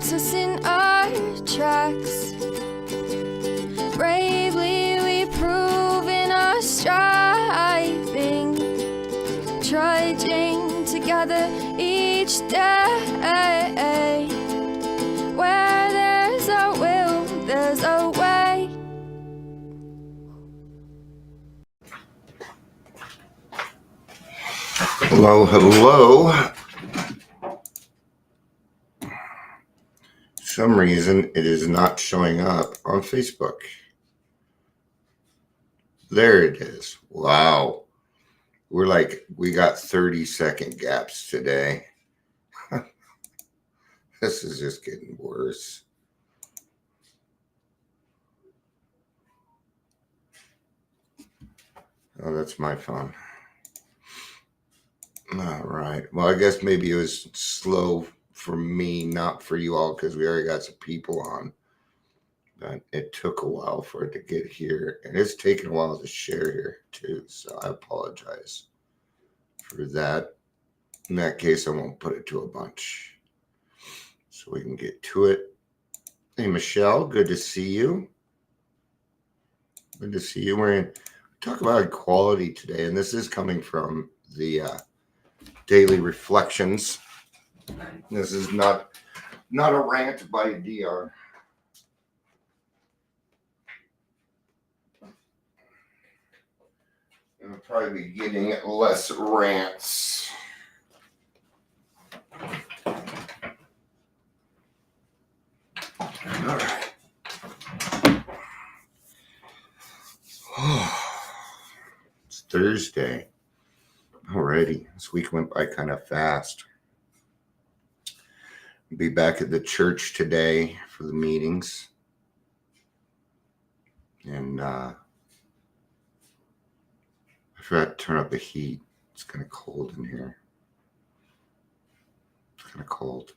stops us in our tracks. Bravely we prove in our striving, trudging together each day. Where there's a will, there's a way. Hello, hello. For some reason, it is not showing up on Facebook. There it is. Wow. We got 30-second gaps today. This is just getting worse. Oh, that's my phone. All right. Well, I guess maybe it was slow for me, not for you all, because we already got some people on. But it took a while for it to get here, and it's taken a while to share here too. So I apologize for that. In that case, I won't put it to a bunch, so we can get to it. Hey, Michelle, good to see you. Good to see you. We're going to talk about equality today, and this is coming from the Daily Reflections. This is not a rant by DR. I'll probably be getting less rants. All right. It's Thursday. Alrighty. This week went by kind of fast. I'll be back at the church today for the meetings. And I forgot to turn up the heat. It's kind of cold in here. It's kind of cold.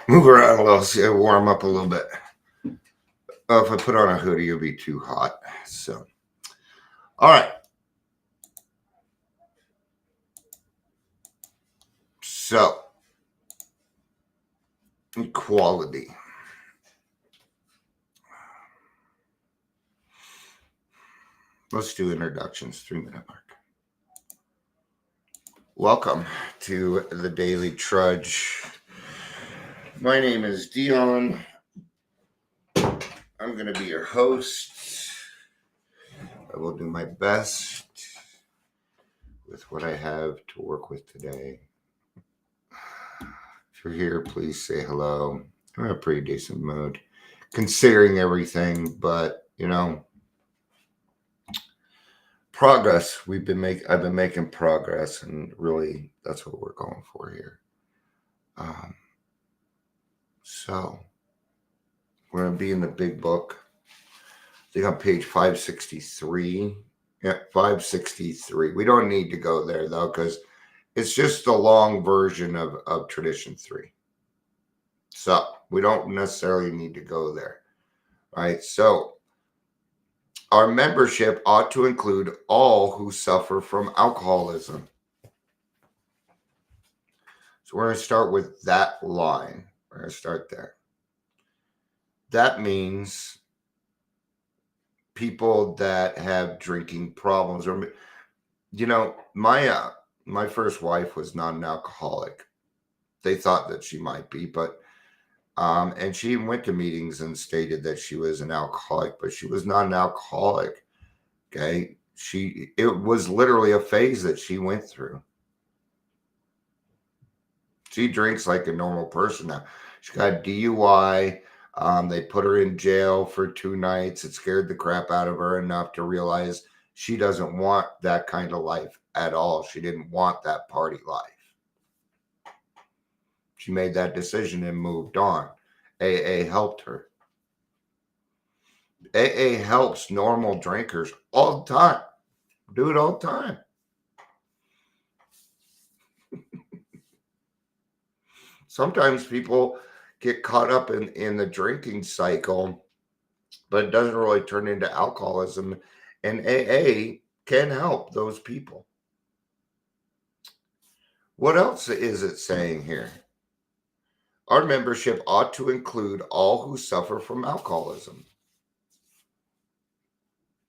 Move around a little, see it warm up a little bit. Oh, if I put on a hoodie, it'll be too hot. So, all right. So, equality. Let's do introductions, 3-minute mark. Welcome to the Daily Trudge. My name is Dion. I'm going to be your host. I will do my best with what I have to work with today. If you're here, please say hello. I'm in a pretty decent mood, considering everything, but progress. I've been making progress, and really, that's what we're going for here. So we're going to be in the big book. I think on page 563. Yeah, 563. We don't need to go there, though, because it's just the long version of Tradition 3. So we don't necessarily need to go there. Right? So our membership ought to include all who suffer from alcoholism. So we're going to start with that line. We're going to start there. That means people that have drinking problems. Or, my first wife was not an alcoholic. They thought that she might be, but and she went to meetings and stated that she was an alcoholic, but she was not an alcoholic. Okay, it was literally a phase that she went through. She drinks like a normal person now. She got DUI. They put her in jail for 2 nights. It scared the crap out of her enough to realize she doesn't want that kind of life at all. She didn't want that party life. She made that decision and moved on. AA helped her. AA helps normal drinkers all the time. Do it all the time. Sometimes people get caught up in the drinking cycle, but it doesn't really turn into alcoholism. And AA can help those people. What else is it saying here? Our membership ought to include all who suffer from alcoholism.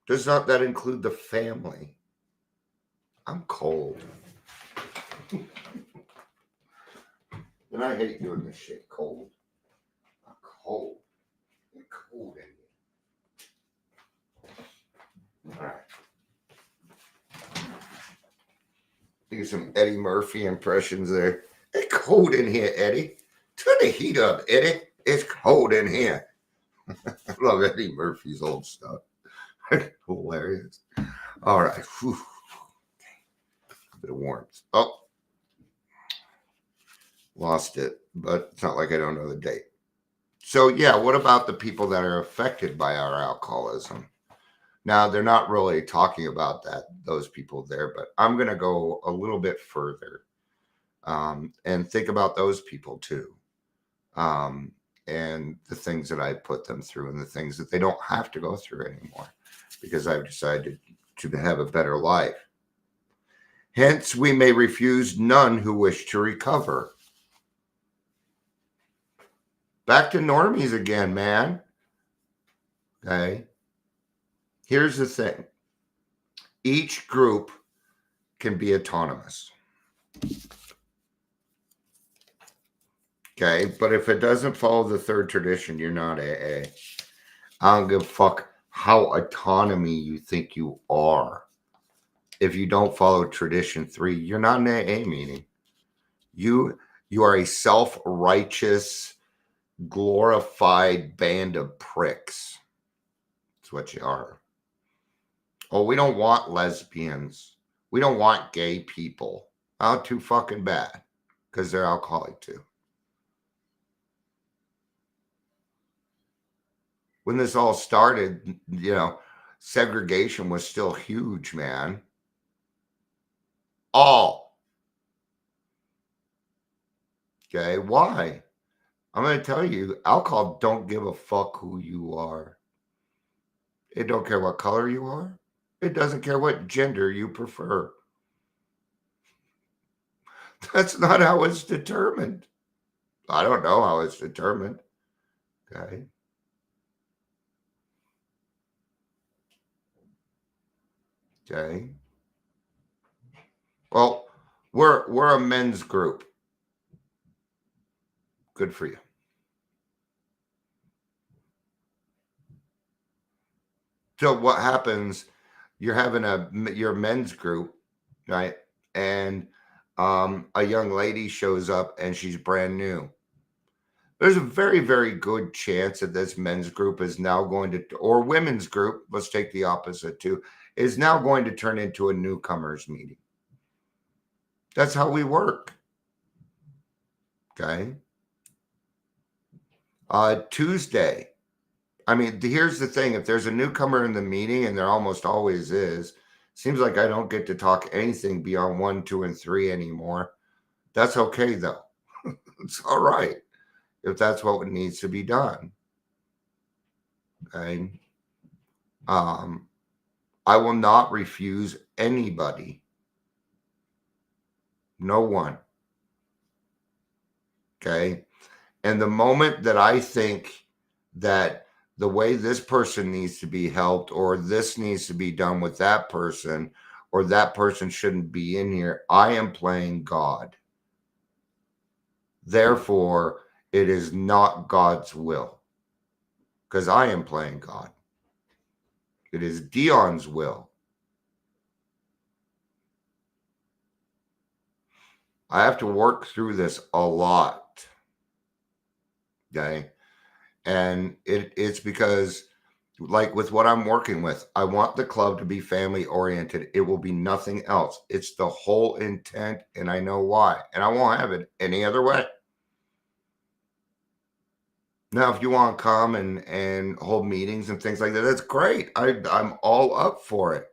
Does not that include the family? I'm cold. And I hate doing this shit cold. I'm cold. I'm cold in here. All right. Do some Eddie Murphy impressions there. It's cold in here, Eddie. Turn the heat up, Eddie. It's cold in here. I love Eddie Murphy's old stuff. Hilarious. All right. Whew. A bit of warmth. Oh, lost it, but it's not like I don't know the date. So, yeah, what about the people that are affected by our alcoholism? Now, they're not really talking about those people there, but I'm going to go a little bit further and think about those people too. And the things that I put them through and the things that they don't have to go through anymore because I've decided to have a better life. Hence, we may refuse none who wish to recover. Back to normies again, man. Okay. Here's the thing. Each group can be autonomous. Okay. But if it doesn't follow the third tradition, you're not AA. I don't give a fuck how autonomy you think you are. If you don't follow tradition 3, you're not an AA meeting. You are a self-righteous, glorified band of pricks. That's what you are. Oh, we don't want lesbians. We don't want gay people. Oh, too fucking bad. Because they're alcoholic too. When this all started, segregation was still huge, man. All. Okay, why? I'm going to tell you, alcohol don't give a fuck who you are. It don't care what color you are. It doesn't care what gender you prefer. That's not how it's determined. I don't know how it's determined. Okay. Okay. Well, we're a men's group. Good for you. So what happens? You're having your men's group, right? And a young lady shows up and she's brand new. There's a very, very good chance that this men's group is now going to, or women's group, let's take the opposite too, is now going to turn into a newcomers meeting. That's how we work. Okay. Tuesday. I mean, here's the thing. If there's a newcomer in the meeting, and there almost always is, seems like I don't get to talk anything beyond 1, 2, and 3 anymore. That's okay, though. It's all right if that's what needs to be done. Okay. I will not refuse anybody. No one. Okay. And the moment that I think that the way this person needs to be helped, or this needs to be done with that person, or that person shouldn't be in here, I am playing God. Therefore, it is not God's will, because I am playing God. It is Dion's will. I have to work through this a lot. Okay. And it's because, like with what I'm working with, I want the club to be family oriented. It will be nothing else. It's the whole intent, and I know why. And I won't have it any other way. Now, if you want to come and hold meetings and things like that, that's great. I'm all up for it.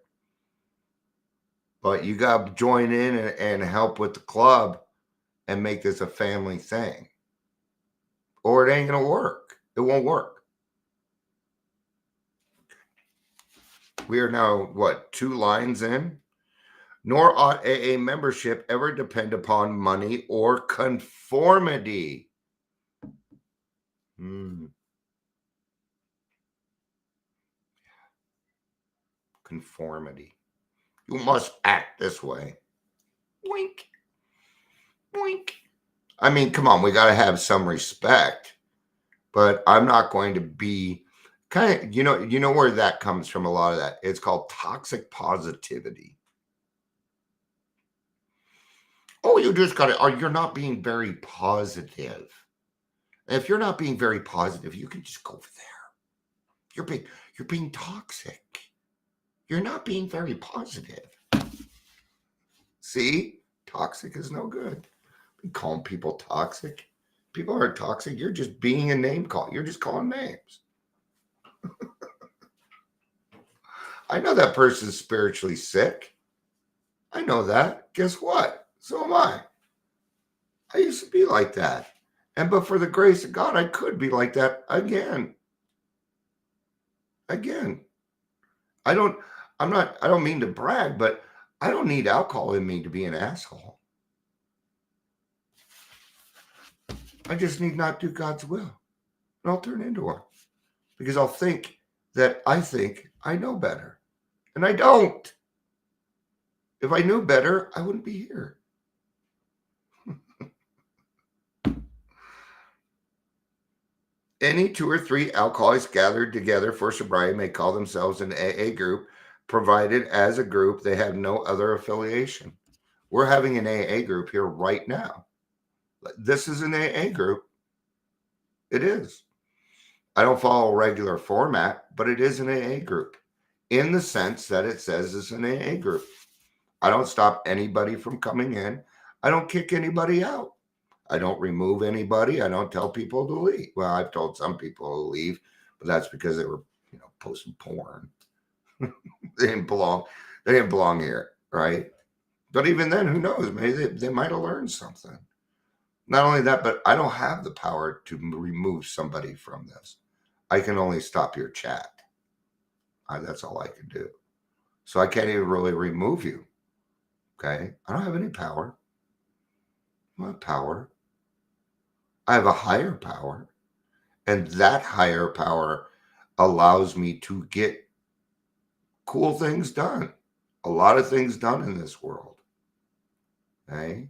But you got to join in and help with the club and make this a family thing. Or it ain't going to work. It won't work. We are now, 2 lines in? Nor ought AA membership ever depend upon money or conformity. Conformity. You must act this way. Wink. Wink. I mean, come on, we got to have some respect, but I'm not going to be kind of, you know where that comes from, a lot of that. It's called toxic positivity. Oh, you just got to, or you're not being very positive. If you're not being very positive, you can just go over there. You're being toxic. You're not being very positive. See, toxic is no good. Be calling people toxic. People aren't toxic. You're just being a name call. You're just calling names. I know that person's spiritually sick. I know that. Guess what? So am I. I used to be like that. But for the grace of God, I could be like that again. Again. I don't mean to brag, but I don't need alcohol in me to be an asshole. I just need not do God's will. And I'll turn into one. Because I'll think that I think I know better. And I don't. If I knew better, I wouldn't be here. Any 2 or 3 alcoholics gathered together for sobriety may call themselves an AA group, provided as a group they have no other affiliation. We're having an AA group here right now. This is an AA group. It is. I don't follow a regular format, but it is an AA group in the sense that it says it's an AA group. I don't stop anybody from coming in. I don't kick anybody out. I don't remove anybody. I don't tell people to leave. Well, I've told some people to leave, but that's because they were, posting porn. They didn't belong. They didn't belong here, right? But even then, who knows? Maybe they might have learned something. Not only that, but I don't have the power to remove somebody from this. I can only stop your chat. That's all I can do. So I can't even really remove you. Okay? I don't have any power. I don't have power. I have a higher power. And that higher power allows me to get cool things done. A lot of things done in this world. Okay?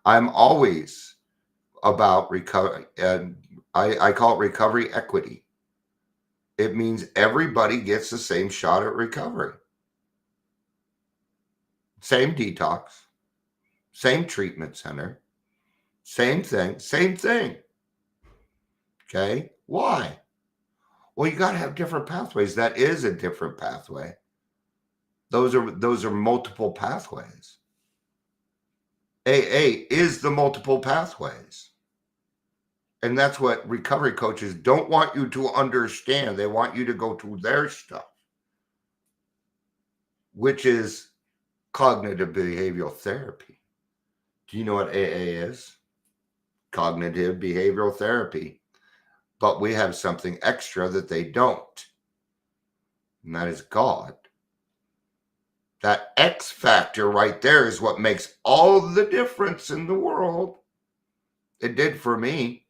I'm always about recovery, and I call it recovery equity. It means everybody gets the same shot at recovery. Same detox, same treatment center, same thing. Okay? Why? Well, you got to have different pathways. That is a different pathway. Those are multiple pathways. AA is the multiple pathways. And that's what recovery coaches don't want you to understand. They want you to go to their stuff, which is cognitive behavioral therapy. Do you know what AA is? Cognitive behavioral therapy. But we have something extra that they don't. And that is God. That X factor right there is what makes all the difference in the world. It did for me.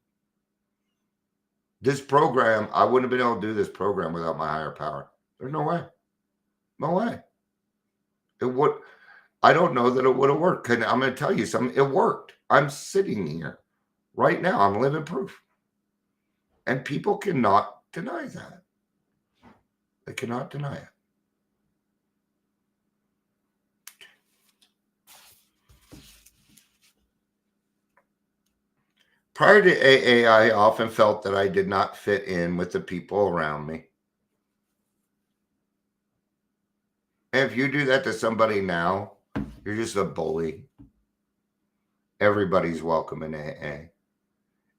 This program, I wouldn't have been able to do this program without my higher power. There's no way. No way. I don't know that it would have worked. And I'm going to tell you something. It worked. I'm sitting here right now. I'm living proof. And people cannot deny that. They cannot deny it. Prior to AA, I often felt that I did not fit in with the people around me. And if you do that to somebody now, you're just a bully. Everybody's welcome in AA.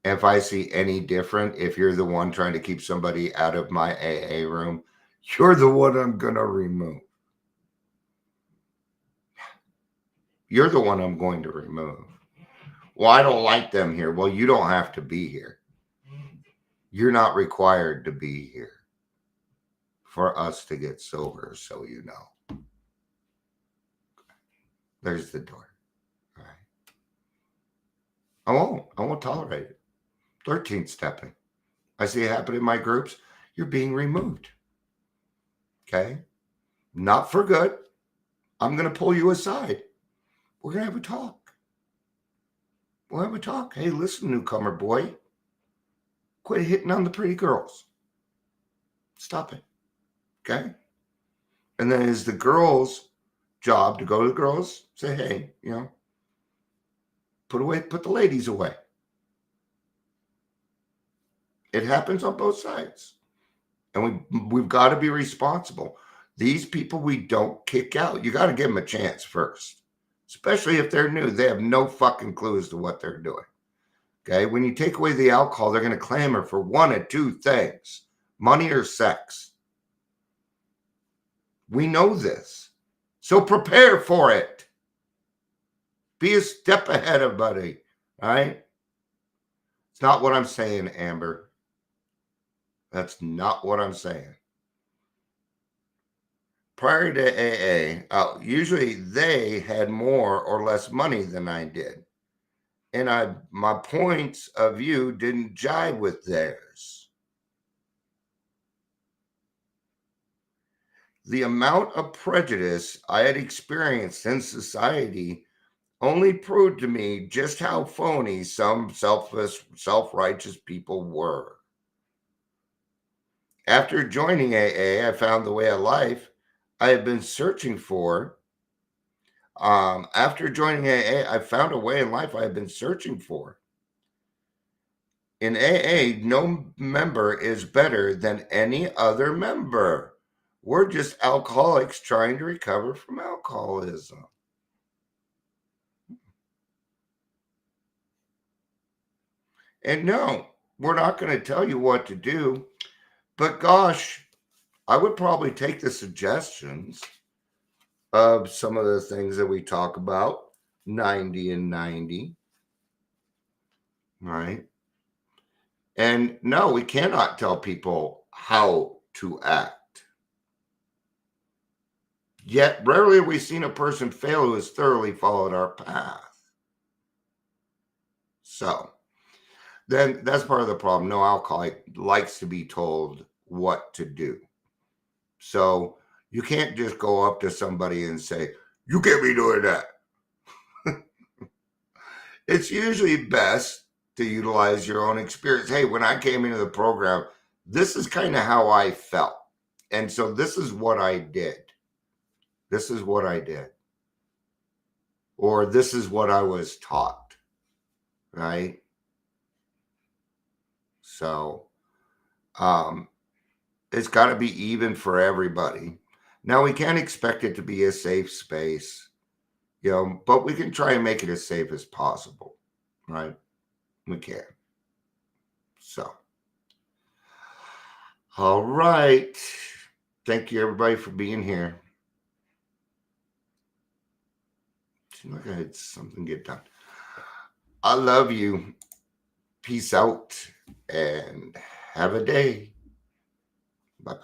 And if I see any different, if you're the one trying to keep somebody out of my AA room, you're the one I'm going to remove. You're the one I'm going to remove. Well, I don't like them here. Well, you don't have to be here. You're not required to be here for us to get sober, so you know. There's the door. All right. I won't tolerate it. 13th stepping. I see it happen in my groups. You're being removed. Okay? Not for good. I'm going to pull you aside. We're going to have a talk. We'll have a talk. Hey, listen, newcomer boy. Quit hitting on the pretty girls. Stop it. Okay? And then it's the girls' job to go to the girls, say, hey, put the ladies away. It happens on both sides. And we've got to be responsible. These people we don't kick out. You got to give them a chance first. Especially if they're new. They have no fucking clue as to what they're doing. Okay? When you take away the alcohol, they're going to clamor for one of two things. Money or sex. We know this. So prepare for it. Be a step ahead of buddy. All right? It's not what I'm saying, Amber. That's not what I'm saying. Prior to AA, usually they had more or less money than I did. And my points of view didn't jive with theirs. The amount of prejudice I had experienced in society only proved to me just how phony some selfless, self-righteous people were. After joining AA, I found the way of life I had been searching for. After joining AA, I found a way in life I had been searching for. In AA, no member is better than any other member. We're just alcoholics trying to recover from alcoholism. And no, we're not going to tell you what to do. But gosh, I would probably take the suggestions of some of the things that we talk about, 90 and 90, right? And no, we cannot tell people how to act. Yet rarely have we seen a person fail who has thoroughly followed our path. So then that's part of the problem. No alcoholic likes to be told what to do. So you can't just go up to somebody and say, you can't be doing that. It's usually best to utilize your own experience. Hey, when I came into the program, this is kind of how I felt. And so this is what I did. This is what I did. Or this is what I was taught. Right? So it's got to be even for everybody. Now, we can't expect it to be a safe space, but we can try and make it as safe as possible, right? We can. So, all right. Thank you, everybody, for being here. Seems like I had something get done. I love you. Peace out and have a day. Bye-bye.